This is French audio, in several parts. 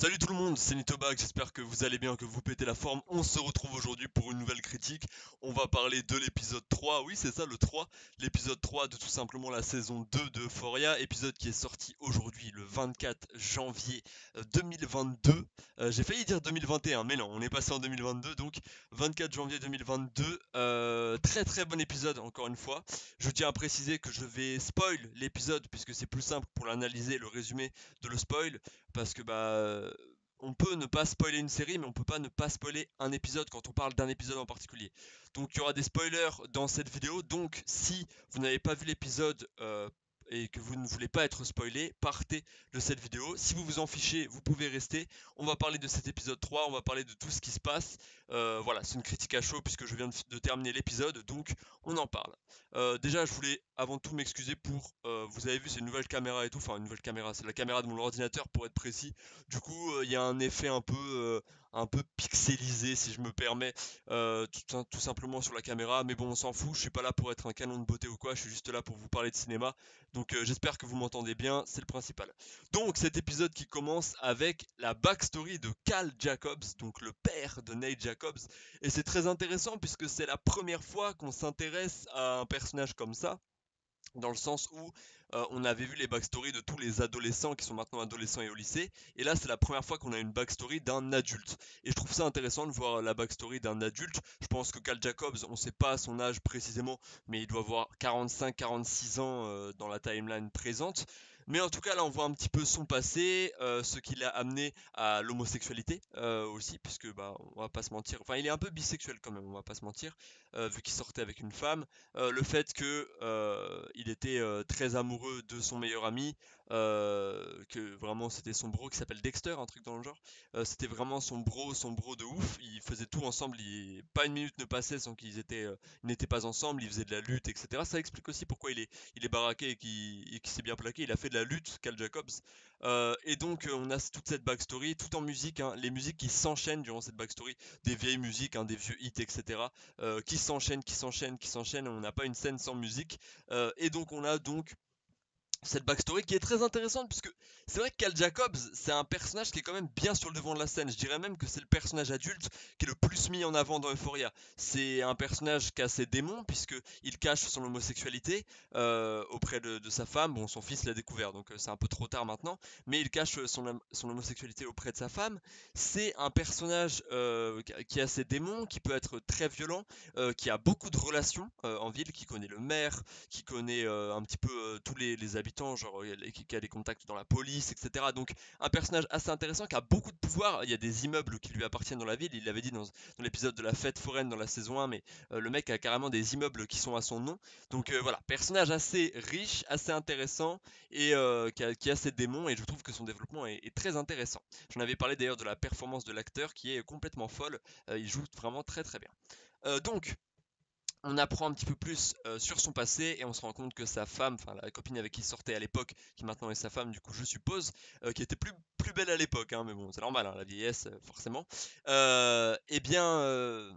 Salut tout le monde, c'est Nitobag, j'espère que vous allez bien, que vous pétez la forme. On se retrouve aujourd'hui pour une nouvelle critique. On va parler de l'épisode 3, oui c'est ça le 3, l'épisode 3 de tout simplement la saison 2 de Euphoria, épisode qui est sorti aujourd'hui le 24 janvier 2022. J'ai failli dire 2021, mais non, on est passé en 2022, donc 24 janvier 2022. Très très bon épisode encore une fois. Je tiens à préciser que je vais spoil l'épisode puisque c'est plus simple pour l'analyser, le résumé de le spoil parce que on peut ne pas spoiler une série, mais on peut pas ne pas spoiler un épisode quand on parle d'un épisode en particulier. Donc il y aura des spoilers dans cette vidéo. Donc si vous n'avez pas vu l'épisode et que vous ne voulez pas être spoilé, partez de cette vidéo. Si vous vous en fichez, vous pouvez rester. On va parler de cet épisode 3, on va parler de tout ce qui se passe. Voilà, c'est une critique à chaud puisque je viens de terminer l'épisode, donc on en parle. Déjà, je voulais avant tout m'excuser pour. Vous avez vu, c'est une nouvelle caméra et tout. Enfin, une nouvelle caméra, c'est la caméra de mon ordinateur pour être précis. Du coup, il y a un effet un peu pixelisé, si je me permets, tout simplement sur la caméra. Mais bon, on s'en fout. Je suis pas là pour être un canon de beauté ou quoi. Je suis juste là pour vous parler de cinéma. Donc, j'espère que vous m'entendez bien. C'est le principal. Donc, cet épisode qui commence avec la backstory de Cal Jacobs, donc le père de Nate Jacobs. Et c'est très intéressant puisque c'est la première fois qu'on s'intéresse à un personnage comme ça, dans le sens où on avait vu les backstories de tous les adolescents qui sont maintenant adolescents et au lycée, et là c'est la première fois qu'on a une backstory d'un adulte. Et je trouve ça intéressant de voir la backstory d'un adulte. Je pense que Cal Jacobs, on ne sait pas son âge précisément, mais il doit avoir 45-46 ans dans la timeline présente. Mais en tout cas, là, on voit un petit peu son passé, ce qui l'a amené à l'homosexualité aussi, puisque on va pas se mentir. Enfin, il est un peu bisexuel quand même, on va pas se mentir, vu qu'il sortait avec une femme. Le fait que il était très amoureux de son meilleur ami, que vraiment c'était son bro qui s'appelle Dexter, un truc dans le genre. C'était vraiment son bro de ouf. Ils faisaient tout ensemble. Pas une minute ne passait sans ils n'étaient pas ensemble. Ils faisaient de la lutte, etc. Ça explique aussi pourquoi il est baraqué et qu'il s'est bien plaqué. Il a fait de la lutte, Cal Jacobs. Et donc on a toute cette backstory, tout en musique, hein, les musiques qui s'enchaînent durant cette backstory, des vieilles musiques, hein, des vieux hits, etc. Qui s'enchaînent, qui s'enchaînent, qui s'enchaînent. On n'a pas une scène sans musique. Et donc on a donc cette backstory qui est très intéressante puisque c'est vrai que Cal Jacobs c'est un personnage qui est quand même bien sur le devant de la scène. Je dirais même que c'est le personnage adulte qui est le plus mis en avant dans Euphoria. C'est un personnage qui a ses démons puisque il cache son homosexualité auprès de sa femme. Bon, son fils l'a découvert donc c'est un peu trop tard maintenant, mais il cache son homosexualité auprès de sa femme. C'est un personnage qui a ses démons, qui peut être très violent, qui a beaucoup de relations en ville, qui connaît le maire, qui connaît un petit peu tous les habitants, genre qui a des contacts dans la police, etc. Donc un personnage assez intéressant qui a beaucoup de pouvoir. Il y a des immeubles qui lui appartiennent dans la ville. Il l'avait dit dans l'épisode de la fête foraine dans la saison 1, mais le mec a carrément des immeubles qui sont à son nom. Donc voilà, personnage assez riche, assez intéressant et qui a ses démons. Et je trouve que son développement est très intéressant. J'en avais parlé d'ailleurs de la performance de l'acteur qui est complètement folle. Il joue vraiment très très bien. Donc, on apprend un petit peu plus sur son passé et on se rend compte que sa femme, enfin la copine avec qui il sortait à l'époque, qui maintenant est sa femme du coup je suppose, qui était plus belle à l'époque, hein, mais bon c'est normal, hein, la vieillesse forcément, eh bien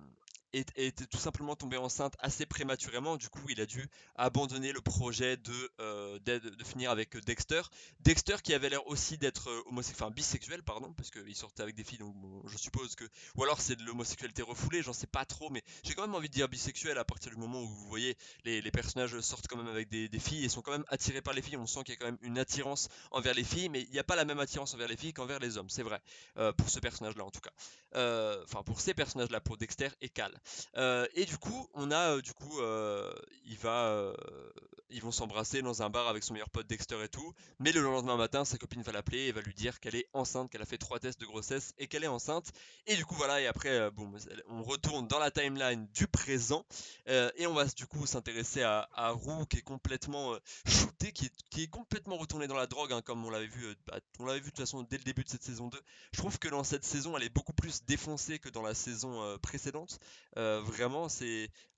est tout simplement tombée enceinte assez prématurément. Du coup il a dû abandonner le projet de finir avec Dexter. Dexter qui avait l'air aussi d'être homosexuel, enfin bisexuel pardon, parce qu'il sortait avec des filles, donc bon, je suppose que, ou alors c'est de l'homosexualité refoulée, j'en sais pas trop, mais j'ai quand même envie de dire bisexuel à partir du moment où vous voyez les personnages sortent quand même avec des filles et sont quand même attirés par les filles. On sent qu'il y a quand même une attirance envers les filles, mais il n'y a pas la même attirance envers les filles qu'envers les hommes, c'est vrai. Pour ce personnage-là en tout cas. Enfin, pour ces personnages-là, pour Dexter et Cal. Et du coup, on a, il va, ils vont s'embrasser dans un bar avec son meilleur pote Dexter et tout. Mais le lendemain matin, sa copine va l'appeler et va lui dire qu'elle est enceinte, qu'elle a fait 3 tests de grossesse et qu'elle est enceinte. Et du coup, voilà, et après, bon, on retourne dans la timeline du présent et on va du coup s'intéresser à Roux qui est complètement shooté, qui est complètement retourné dans la drogue, hein, comme on l'avait vu, on l'avait vu de toute façon dès le début de cette saison 2. Je trouve que dans cette saison, elle est beaucoup plus défoncée que dans la saison précédente. Vraiment,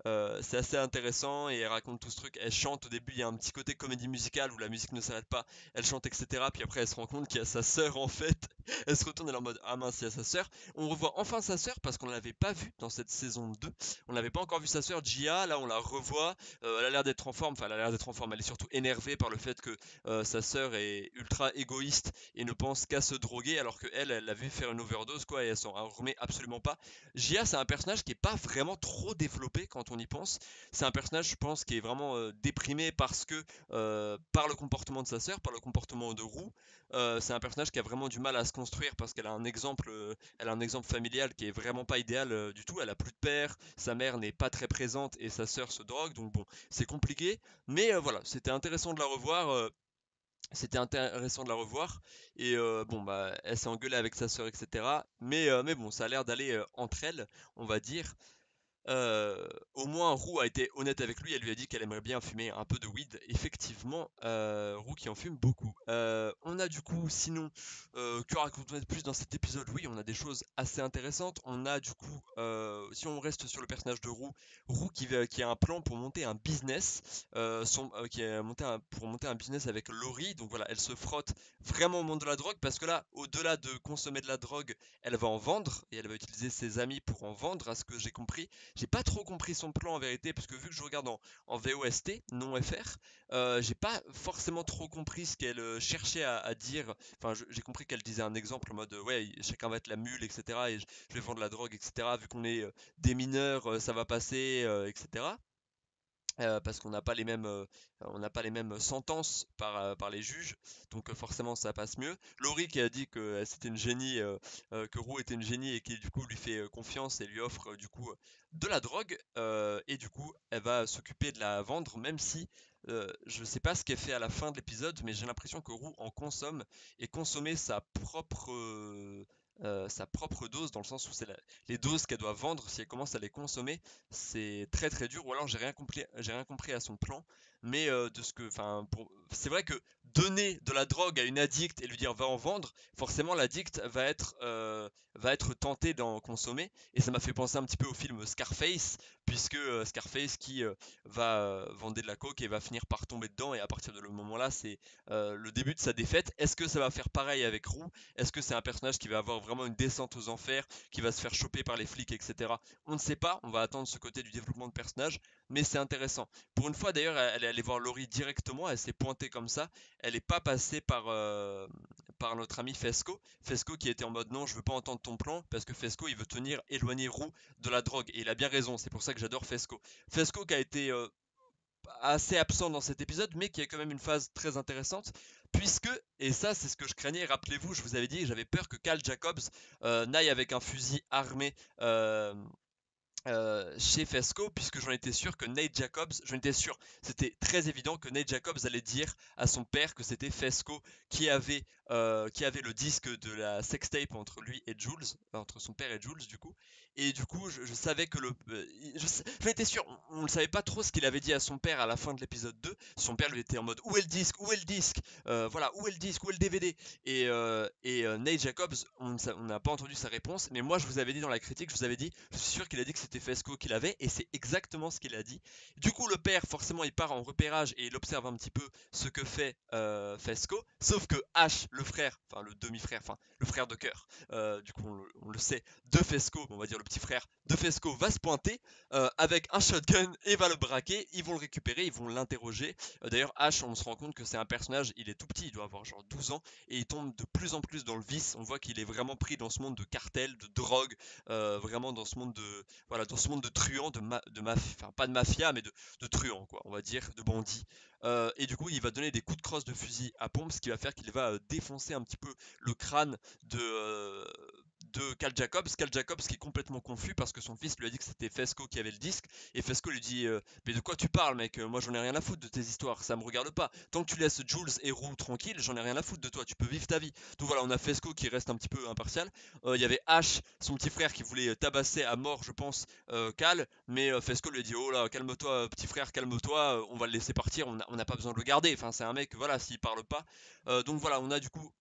C'est assez intéressant et elle raconte tout ce truc. Elle chante au début, il y a un petit côté comédie musicale où la musique ne s'arrête pas. Elle chante, etc. Puis après, elle se rend compte qu'il y a sa sœur en fait. Elle se retourne, elle est en mode ah mince, il y a sa sœur. On revoit enfin sa sœur parce qu'on ne l'avait pas vue dans cette saison 2. On n'avait pas encore vu sa sœur Gia. Là, on la revoit. Elle a l'air d'être en forme. Enfin, elle a l'air d'être en forme. Elle est surtout énervée par le fait que sa sœur est ultra égoïste et ne pense qu'à se droguer alors que elle l'a vu faire une overdose quoi et elle s'en remet absolument pas. Gia, c'est un personnage qui est pas vraiment trop développé quand on y pense. C'est un personnage, je pense, qui est vraiment déprimé parce que par le comportement de sa sœur, par le comportement de Roux, c'est un personnage qui a vraiment du mal à se construire parce qu'elle a un exemple, elle a un exemple familial qui est vraiment pas idéal du tout. Elle a plus de père, sa mère n'est pas très présente et sa sœur se drogue, donc bon, c'est compliqué. Mais voilà, c'était intéressant de la revoir. C'était intéressant de la revoir et bon bah elle s'est engueulée avec sa sœur etc. Mais bon ça a l'air d'aller entre elles on va dire. Au moins Roux a été honnête avec lui, elle lui a dit qu'elle aimerait bien fumer un peu de weed. Effectivement, Roux qui en fume beaucoup. On a du coup, sinon, que raconter de plus dans cet épisode? Oui, on a des choses assez intéressantes. On a du coup, si on reste sur le personnage de Roux, Roux qui a un plan pour monter un business, pour monter un business avec Laurie. Donc voilà, elle se frotte vraiment au monde de la drogue parce que là, au-delà de consommer de la drogue, elle va en vendre et elle va utiliser ses amis pour en vendre, à ce que j'ai compris. J'ai pas trop compris son plan en vérité, parce que vu que je regarde en VOST, non FR, j'ai pas forcément trop compris ce qu'elle cherchait à dire. Enfin, j'ai compris qu'elle disait un exemple en mode ouais, chacun va être la mule, etc. Et je vais vendre la drogue, etc. Vu qu'on est des mineurs, ça va passer, etc. Parce qu'on n'a pas les mêmes, on n'a pas les mêmes sentences par les juges, donc forcément ça passe mieux. Laurie qui a dit que c'était une génie, que Roux était une génie et qui du coup lui fait confiance et lui offre du coup de la drogue et du coup elle va s'occuper de la vendre même si je sais pas ce qu'elle fait à la fin de l'épisode, mais j'ai l'impression que Roux en consomme et consommer sa propre dose dans le sens où c'est les doses qu'elle doit vendre si elle commence à les consommer c'est très très dur, ou alors j'ai rien compris à son plan, mais de ce que, enfin, c'est vrai que donner de la drogue à une addict et lui dire va en vendre, forcément l'addict va être tenté d'en consommer, et ça m'a fait penser un petit peu au film Scarface, puisque Scarface qui va vendre de la coke et va finir par tomber dedans, et à partir de ce moment-là, c'est le début de sa défaite. Est-ce que ça va faire pareil avec Roux? Est-ce que c'est un personnage qui va avoir vraiment une descente aux enfers, qui va se faire choper par les flics, etc. On ne sait pas, on va attendre ce côté du développement de personnage, mais c'est intéressant. Pour une fois d'ailleurs, elle est allée voir Laurie directement, elle s'est pointée comme ça, elle n'est pas passée par notre ami Fesco. Fesco qui était en mode non, je veux pas entendre ton plan, parce que Fesco il veut tenir éloigner Roux de la drogue, et il a bien raison, c'est pour ça que j'adore Fesco. Fesco qui a été assez absent dans cet épisode, mais qui a quand même une phase très intéressante, puisque, et ça c'est ce que je craignais, rappelez-vous, je vous avais dit, j'avais peur que Cal Jacobs n'aille avec un fusil armé chez Fesco, puisque j'en étais sûr que Nate Jacobs, j'en étais sûr, c'était très évident que Nate Jacobs allait dire à son père que c'était Fesco qui avait le disque de la sextape entre lui et Jules, entre son père et Jules du coup. Et du coup, je savais que j'en étais sûr, on ne savait pas trop ce qu'il avait dit à son père à la fin de l'épisode 2. Son père lui était en mode où est le disque, où est le disque, voilà, où est le disque, où est le DVD. Et Nate Jacobs, on n'a pas entendu sa réponse, mais moi je vous avais dit dans la critique, je vous avais dit, je suis sûr qu'il a dit que c'était Fesco qui l'avait, et c'est exactement ce qu'il a dit. Du coup, le père, forcément, il part en repérage et il observe un petit peu ce que fait Fesco, sauf que H, le frère, enfin le demi-frère, enfin le frère de cœur, du coup on le sait, de Fesco, on va dire le petit frère de Fesco, va se pointer avec un shotgun et va le braquer, ils vont le récupérer, ils vont l'interroger. D'ailleurs, H, on se rend compte que c'est un personnage, il est tout petit, il doit avoir genre 12 ans, et il tombe de plus en plus dans le vice. On voit qu'il est vraiment pris dans ce monde de cartel, de drogue, vraiment dans ce monde de, voilà, dans ce monde de truands, enfin pas de mafia, mais de truands, quoi, on va dire, de bandits. Et du coup, il va donner des coups de crosse de fusil à pompe, ce qui va faire qu'il va défoncer un petit peu le crâne de Cal Jacobs. Cal Jacobs qui est complètement confus parce que son fils lui a dit que c'était Fesco qui avait le disque. Et Fesco lui dit mais de quoi tu parles, mec? Moi j'en ai rien à foutre de tes histoires, ça me regarde pas. Tant que tu laisses Jules et Roux tranquille, j'en ai rien à foutre de toi, tu peux vivre ta vie. Donc voilà, on a Fesco qui reste un petit peu impartial. Il y avait H, son petit frère, qui voulait tabasser à mort, je pense, Cal. Mais Fesco lui a dit oh là, calme-toi, petit frère, calme-toi, on va le laisser partir, on n'a pas besoin de le garder. Enfin, c'est un mec, voilà, s'il parle pas. Donc voilà, on a du coup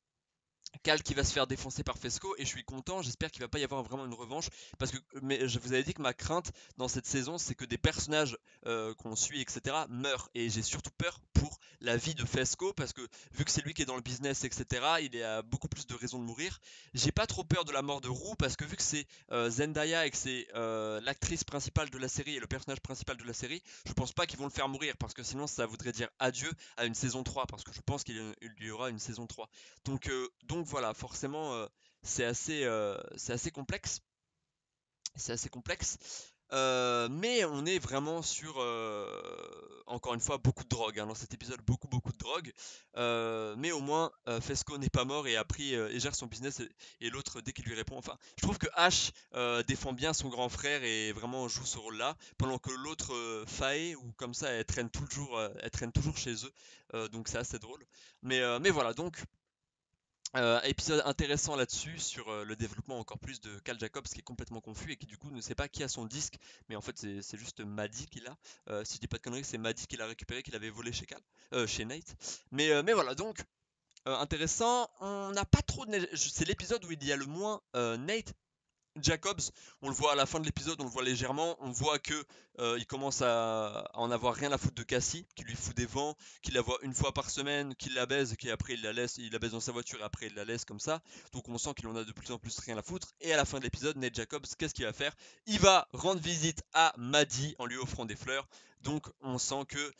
Cal qui va se faire défoncer par Fesco et je suis content, j'espère qu'il va pas y avoir vraiment une revanche parce que mais je vous avais dit que ma crainte dans cette saison c'est que des personnages qu'on suit etc meurent et j'ai surtout peur pour la vie de Fesco parce que vu que c'est lui qui est dans le business etc il a beaucoup plus de raisons de mourir. J'ai pas trop peur de la mort de Roux parce que vu que c'est Zendaya et que c'est l'actrice principale de la série et le personnage principal de la série, je pense pas qu'ils vont le faire mourir parce que sinon ça voudrait dire adieu à une saison 3 parce que je pense qu'il y aura une saison 3. Donc voilà, forcément, c'est assez complexe. C'est assez complexe. Mais on est vraiment sur, encore une fois, beaucoup de drogue, hein, dans cet épisode, beaucoup de drogue. Mais au moins, Fesco n'est pas mort et a pris et gère son business et l'autre dès qu'il lui répond. Enfin, je trouve que Ash défend bien son grand frère et vraiment joue ce rôle-là, pendant que l'autre Faye ou comme ça, elle traîne toujours chez eux. Donc c'est assez drôle. Mais voilà, donc épisode intéressant là-dessus sur le développement encore plus de Cal Jacobs qui est complètement confus et qui du coup ne sait pas qui a son disque, mais en fait c'est juste Maddie qui l'a. Si je dis pas de conneries, c'est Maddie qui l'a récupéré, qu'il avait volé chez chez Nate. Mais voilà, donc intéressant. On n'a pas trop de. C'est l'épisode où il y a le moins Nate Jacobs, on le voit à la fin de l'épisode, on le voit légèrement, on voit que il commence à en avoir rien à foutre de Cassie, qui lui fout des vents, qu'il la voit une fois par semaine, qu'il la baise, qu'après il la baise dans sa voiture et après il la laisse comme ça. Donc on sent qu'il en a de plus en plus rien à foutre. Et à la fin de l'épisode, Nate Jacobs, qu'est-ce qu'il va faire? Il va rendre visite à Maddie en lui offrant des fleurs. Donc on sent que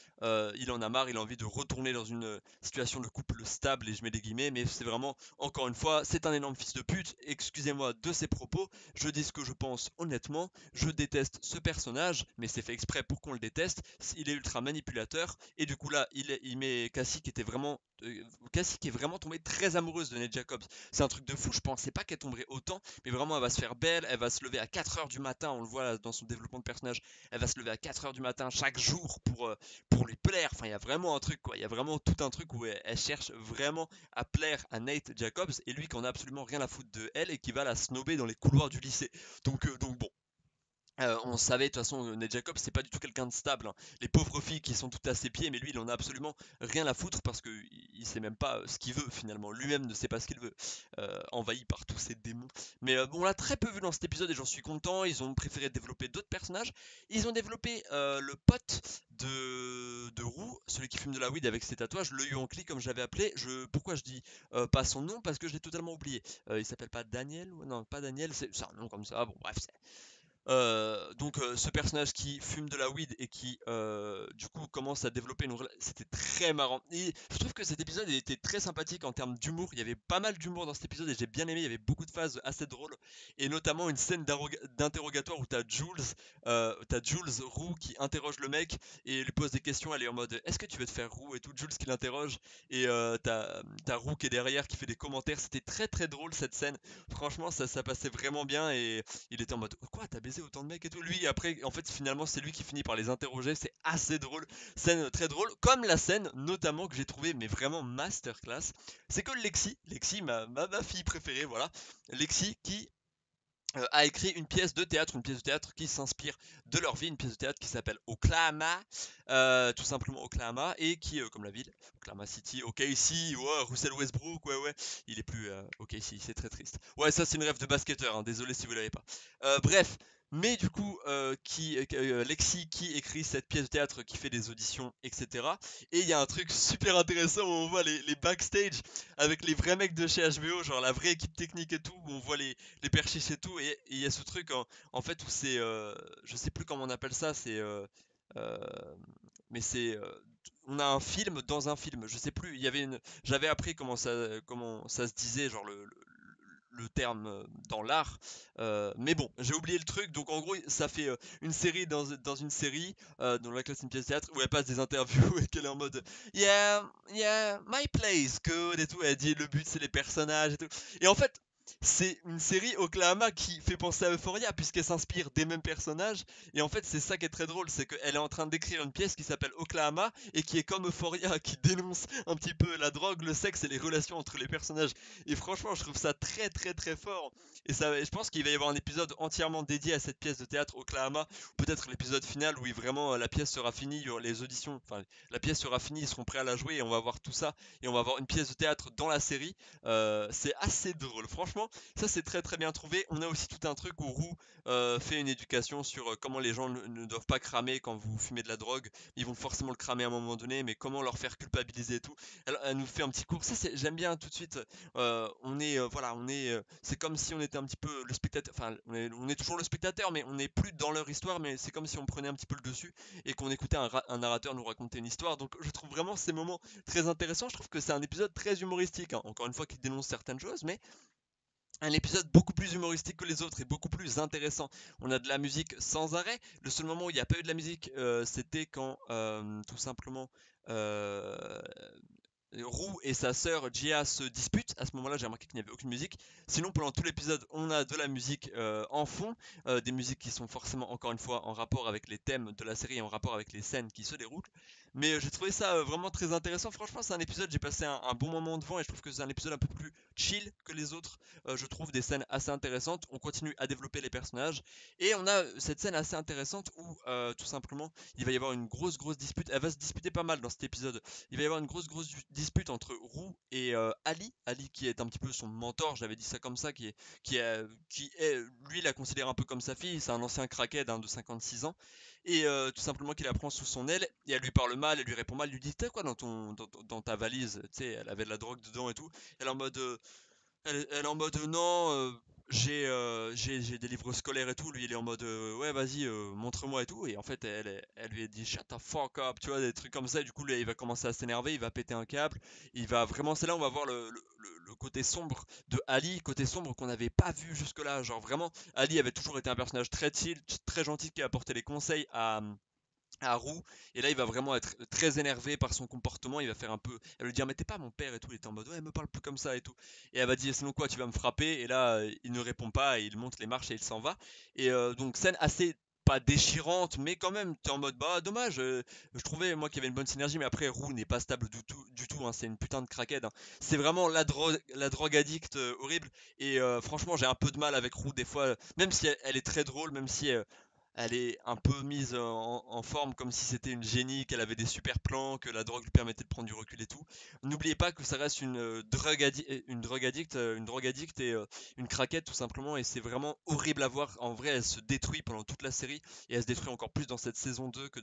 il en a marre, il a envie de retourner dans une situation de couple stable, et je mets des guillemets, mais c'est vraiment, encore une fois, c'est un énorme fils de pute, excusez-moi de ses propos, je dis ce que je pense honnêtement, je déteste ce personnage, mais c'est fait exprès pour qu'on le déteste, il est ultra manipulateur, et du coup là, il met Cassie qui est vraiment tombée très amoureuse de Ned Jacobs. C'est un truc de fou, je pensais pas qu'elle tomberait autant, mais vraiment elle va se faire belle, elle va se lever à 4h du matin, on le voit là, dans son développement de personnage, elle va se lever à 4h du matin chaque jour pour lui plaire, enfin il y a vraiment un truc quoi, il y a vraiment tout un truc où elle cherche vraiment à plaire à Nate Jacobs et lui qui en a absolument rien à foutre de elle et qui va la snober dans les couloirs du lycée. Donc bon, on savait de toute façon, Ned Jacobs, c'est pas du tout quelqu'un de stable, hein. Les pauvres filles qui sont toutes à ses pieds, mais lui, il en a absolument rien à foutre parce qu'il sait même pas ce qu'il veut finalement. Lui-même ne sait pas ce qu'il veut, envahi par tous ces démons. Mais bon, on l'a très peu vu dans cet épisode et j'en suis content. Ils ont préféré développer d'autres personnages. Ils ont développé le pote de Roux, celui qui fume de la weed avec ses tatouages, le Yuankli comme j'avais appelé. Pourquoi je dis pas son nom? Parce que je l'ai totalement oublié. Il s'appelle pas Daniel? Non, pas Daniel, c'est un nom comme ça. Bon, bref, ce personnage qui fume de la weed et qui du coup commence à développer c'était très marrant. Et je trouve que cet épisode était très sympathique en termes d'humour. Il y avait pas mal d'humour dans cet épisode et j'ai bien aimé. Il y avait beaucoup de phases assez drôles et notamment une scène d'interrogatoire où t'as Jules Roux qui interroge le mec et lui pose des questions. Elle est en mode est-ce que tu veux te faire Roux et tout. Jules qui l'interroge et t'as Roux qui est derrière qui fait des commentaires. C'était très très drôle cette scène. Franchement ça passait vraiment bien et il était en mode quoi, t'as baisé autant de mecs et tout. Lui, après, en fait, finalement, c'est lui qui finit par les interroger. C'est assez drôle. Scène très drôle. Comme la scène, notamment, que j'ai trouvé, mais vraiment masterclass. C'est que Lexi, ma fille préférée, voilà. Lexi qui a écrit une pièce de théâtre qui s'inspire de leur vie, une pièce de théâtre qui s'appelle Oklahoma, tout simplement Oklahoma, et qui, comme la ville, Oklahoma City, OKC, ouais, Russell Westbrook, ouais, il est plus OKC, c'est très triste. Ouais, ça c'est une rêve de basketteur, hein, désolé si vous l'avez pas. Bref, mais du coup, Lexi qui écrit cette pièce de théâtre, qui fait des auditions, etc. Et il y a un truc super intéressant où on voit les backstage avec les vrais mecs de chez HBO, genre la vraie équipe technique et tout, où on voit les perchiches et tout, et il y a ce truc en fait où c'est, je sais plus comment on appelle ça, euh, mais on a un film dans un film, je sais plus, j'avais appris comment ça se disait, genre le terme dans l'art, mais bon, j'ai oublié le truc, donc en gros, ça fait une série dans une série, dans la classe une pièce de théâtre, où elle passe des interviews et qu'elle est en mode yeah, my play is good et tout, elle dit le but c'est les personnages et tout, et en fait, c'est une série Oklahoma qui fait penser à Euphoria puisqu'elle s'inspire des mêmes personnages. Et en fait, c'est ça qui est très drôle, c'est qu'elle est en train d'écrire une pièce qui s'appelle Oklahoma et qui est comme Euphoria, qui dénonce un petit peu la drogue, le sexe et les relations entre les personnages. Et franchement, je trouve ça très très très fort. Et ça, et je pense qu'il va y avoir un épisode entièrement dédié à cette pièce de théâtre Oklahoma, ou peut-être l'épisode final où vraiment la pièce sera finie, il y aura les auditions, enfin la pièce sera finie, ils seront prêts à la jouer et on va voir tout ça et on va avoir une pièce de théâtre dans la série. C'est assez drôle, franchement. Ça, c'est très très bien trouvé. On a aussi tout un truc où Roux fait une éducation sur comment les gens ne doivent pas cramer quand vous fumez de la drogue. Ils vont forcément le cramer à un moment donné, mais comment leur faire culpabiliser et tout. Elle nous fait un petit cours. Ça, j'aime bien tout de suite. Voilà, c'est comme si on était un petit peu le spectateur. Enfin, on est toujours le spectateur, mais on n'est plus dans leur histoire. Mais c'est comme si on prenait un petit peu le dessus et qu'on écoutait un narrateur nous raconter une histoire. Donc, je trouve vraiment ces moments très intéressants. Je trouve que c'est un épisode très humoristique, hein. Encore une fois, qui dénonce certaines choses, mais un épisode beaucoup plus humoristique que les autres et beaucoup plus intéressant. On a de la musique sans arrêt. Le seul moment où il n'y a pas eu de la musique, c'était quand tout simplement euh, Roux et sa sœur Jia se disputent. À ce moment-là, j'ai remarqué qu'il n'y avait aucune musique. Sinon, pendant tout l'épisode, on a de la musique en fond, des musiques qui sont forcément, encore une fois, en rapport avec les thèmes de la série et en rapport avec les scènes qui se déroulent. Mais j'ai trouvé ça vraiment très intéressant. Franchement, c'est un épisode, j'ai passé un bon moment devant et je trouve que c'est un épisode un peu plus chill que les autres. Je trouve des scènes assez intéressantes. On continue à développer les personnages et on a cette scène assez intéressante où tout simplement il va y avoir une grosse dispute. Elle va se disputer pas mal dans cet épisode. Il va y avoir une grosse dispute entre Roux et Ali. Ali qui est un petit peu son mentor, j'avais dit ça comme ça, qui est, lui, il la considère un peu comme sa fille. C'est un ancien crackhead de 56 ans. Et tout simplement qu'il la prend sous son aile et elle lui parle mal, elle lui répond mal, elle lui dit t'as quoi dans ta valise, tu sais, elle avait de la drogue dedans et tout. Elle est en mode elle est en mode non, j'ai des livres scolaires et tout. Lui, il est en mode ouais, vas-y, montre-moi et tout. Et en fait, elle lui a dit shut the fuck up, tu vois, des trucs comme ça. Et du coup, lui, il va commencer à s'énerver, il va péter un câble. Il va vraiment, c'est là où on va voir le côté sombre de Ali, côté sombre qu'on n'avait pas vu jusque-là. Genre vraiment, Ali avait toujours été un personnage très chill, très gentil qui apportait les conseils à Roux, et là il va vraiment être très énervé par son comportement. Il va faire un peu, elle va lui dire mais t'es pas mon père et tout. Il était en mode ouais, me parle plus comme ça et tout, et elle va dire sinon quoi, tu vas me frapper. Et là il ne répond pas et il monte les marches et il s'en va. Et donc scène assez pas déchirante, mais quand même t'es en mode bah dommage. Je trouvais moi qu'il y avait une bonne synergie, mais après Roux n'est pas stable du tout, hein. C'est une putain de craquette, hein. C'est vraiment la drogue addict horrible. Et franchement j'ai un peu de mal avec Roux des fois, même si elle est très drôle, même si elle est un peu mise en forme comme si c'était une génie, qu'elle avait des super plans, que la drogue lui permettait de prendre du recul et tout. N'oubliez pas que ça reste une drogue addict et une craquette tout simplement, et c'est vraiment horrible à voir. En vrai, elle se détruit pendant toute la série et elle se détruit encore plus dans cette saison 2 que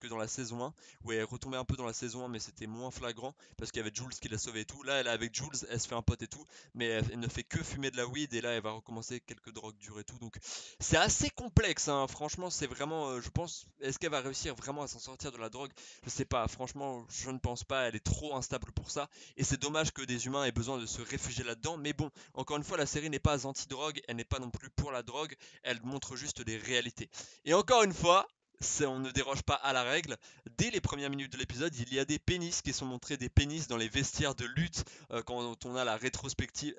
dans la saison 1, où elle retombait un peu dans la saison 1, mais c'était moins flagrant parce qu'il y avait Jules qui l'a sauvée et tout. Là, elle est avec Jules, elle se fait un pote et tout, mais elle ne fait que fumer de la weed et là, elle va recommencer quelques drogues dures et tout. Donc c'est assez complexe, hein. Franchement, c'est vraiment, je pense, est-ce qu'elle va réussir vraiment à s'en sortir de la drogue? Je sais pas, franchement, je ne pense pas, elle est trop instable pour ça, et c'est dommage que des humains aient besoin de se réfugier là-dedans, mais bon, encore une fois, la série n'est pas anti-drogue, elle n'est pas non plus pour la drogue, elle montre juste des réalités. Et encore une fois, on ne déroge pas à la règle. Dès les premières minutes de l'épisode, il y a des pénis qui sont montrés, des pénis dans les vestiaires de lutte. Quand on a la rétrospective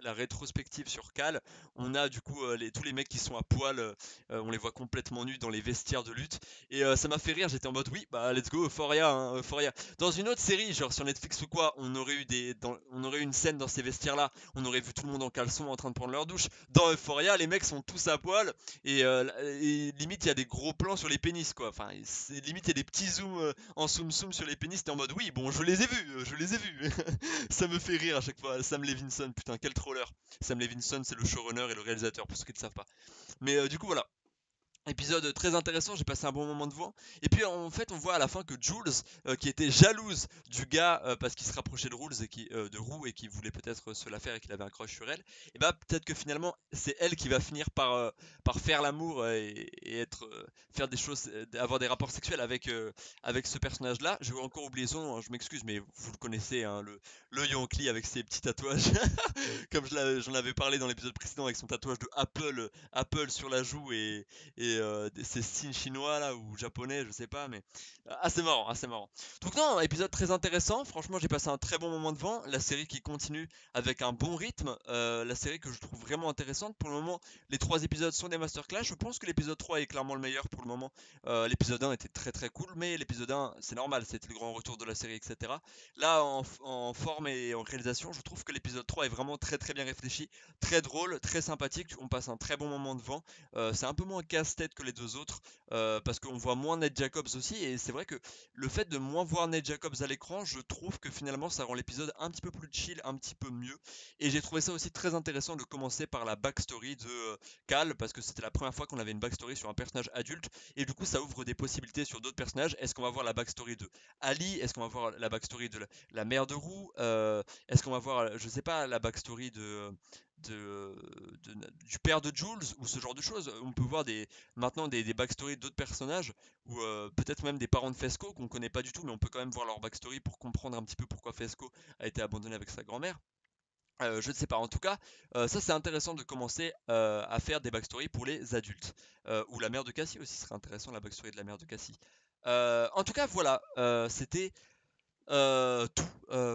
sur Cal, on a du coup tous les mecs qui sont à poil, on les voit complètement nus dans les vestiaires de lutte. Et ça m'a fait rire, j'étais en mode oui, bah let's go, Euphoria, hein, Euphoria. Dans une autre série, genre sur Netflix ou quoi, on aurait eu une scène dans ces vestiaires-là, on aurait vu tout le monde en caleçon en train de prendre leur douche. Dans Euphoria, les mecs sont tous à poil et limite il y a des gros plans sur les pénis quoi. Enfin, limite il y a des petits zooms en zoom sur les pénis. T'es en mode oui, bon, je les ai vus, je les ai vus. Ça me fait rire à chaque fois. Sam Levinson, putain, quel troller. Sam Levinson, c'est le showrunner et le réalisateur, pour ceux qui ne le savent pas. Mais du coup, voilà. Épisode très intéressant, j'ai passé un bon moment devant. Et puis en fait, on voit à la fin que Jules, qui était jalouse du gars parce qu'il se rapprochait de Roux et qui voulait peut-être se la faire et qu'il avait un crush sur elle, et bah peut-être que finalement c'est elle qui va finir par faire l'amour et faire des choses, avoir des rapports sexuels avec ce personnage-là. J'ai encore oublié son nom, hein, je m'excuse, mais vous le connaissez, hein, le Yankee avec ses petits tatouages, comme j'en avais parlé dans l'épisode précédent avec son tatouage de Apple sur la joue et ces signes chinois là ou japonais, je sais pas, mais assez marrant, assez marrant. Donc non, épisode très intéressant. Franchement, j'ai passé un très bon moment devant. La série qui continue avec un bon rythme, la série que je trouve vraiment intéressante. Pour le moment, les 3 épisodes sont des masterclass. Je pense que l'épisode 3 est clairement le meilleur pour le moment. L'épisode 1 était très très cool, mais l'épisode 1, c'est normal, c'était le grand retour de la série, etc. Là, en forme et en réalisation, je trouve que l'épisode 3 est vraiment très très bien réfléchi, très drôle, très sympathique. On passe un très bon moment devant. C'est un peu moins casse-tête que les deux autres, parce qu'on voit moins Ned Jacobs aussi. Et c'est vrai que le fait de moins voir Ned Jacobs à l'écran, je trouve que finalement ça rend l'épisode un petit peu plus chill, un petit peu mieux. Et j'ai trouvé ça aussi très intéressant de commencer par la backstory de Cal, parce que c'était la première fois qu'on avait une backstory sur un personnage adulte. Et du coup, ça ouvre des possibilités sur d'autres personnages. Est-ce qu'on va voir la backstory de Ali? Est-ce qu'on va voir la backstory de la mère de Roux? Est-ce qu'on va voir, je sais pas, la backstory de, du père de Jules ou ce genre de choses? On peut voir maintenant des backstories d'autres personnages ou peut-être même des parents de Fesco qu'on connaît pas du tout, mais on peut quand même voir leur backstory pour comprendre un petit peu pourquoi Fesco a été abandonné avec sa grand-mère. Je ne sais pas, en tout cas, ça c'est intéressant de commencer à faire des backstories pour les adultes. Ou la mère de Cassie aussi serait intéressant, la backstory de la mère de Cassie. En tout cas, voilà, c'était tout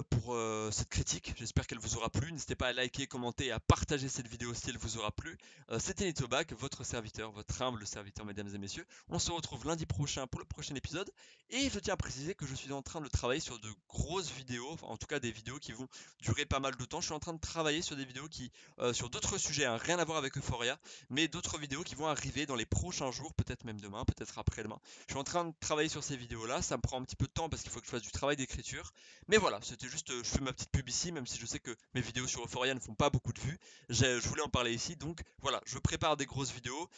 pour cette critique. J'espère qu'elle vous aura plu. N'hésitez pas à liker, commenter et à partager cette vidéo si elle vous aura plu. C'était Nitobac, votre serviteur, votre humble serviteur, mesdames et messieurs. On se retrouve lundi prochain pour le prochain épisode. Et je tiens à préciser que je suis en train de travailler sur de grosses vidéos, enfin en tout cas des vidéos qui vont durer pas mal de temps. Je suis en train de travailler sur des vidéos sur d'autres sujets, hein, rien à voir avec Euphoria, mais d'autres vidéos qui vont arriver dans les prochains jours, peut-être même demain, peut-être après-demain. Je suis en train de travailler sur ces vidéos-là. Ça me prend un petit peu de temps parce qu'il faut que je fasse du travail d'écriture. Mais voilà, c'était juste, je fais ma petite pub ici, même si je sais que mes vidéos sur Euphoria ne font pas beaucoup de vues. Je voulais en parler ici, donc voilà, je prépare des grosses vidéos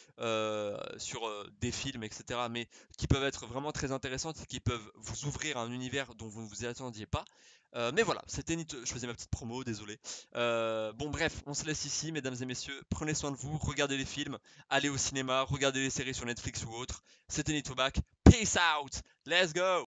sur des films, etc. Mais qui peuvent être vraiment très intéressantes et qui peuvent vous ouvrir un univers dont vous ne vous y attendiez pas. Mais voilà, je faisais ma petite promo, désolé. Bon bref, on se laisse ici, mesdames et messieurs. Prenez soin de vous, regardez les films, allez au cinéma, regardez les séries sur Netflix ou autres. C'était Nitobac. Peace out. Let's go.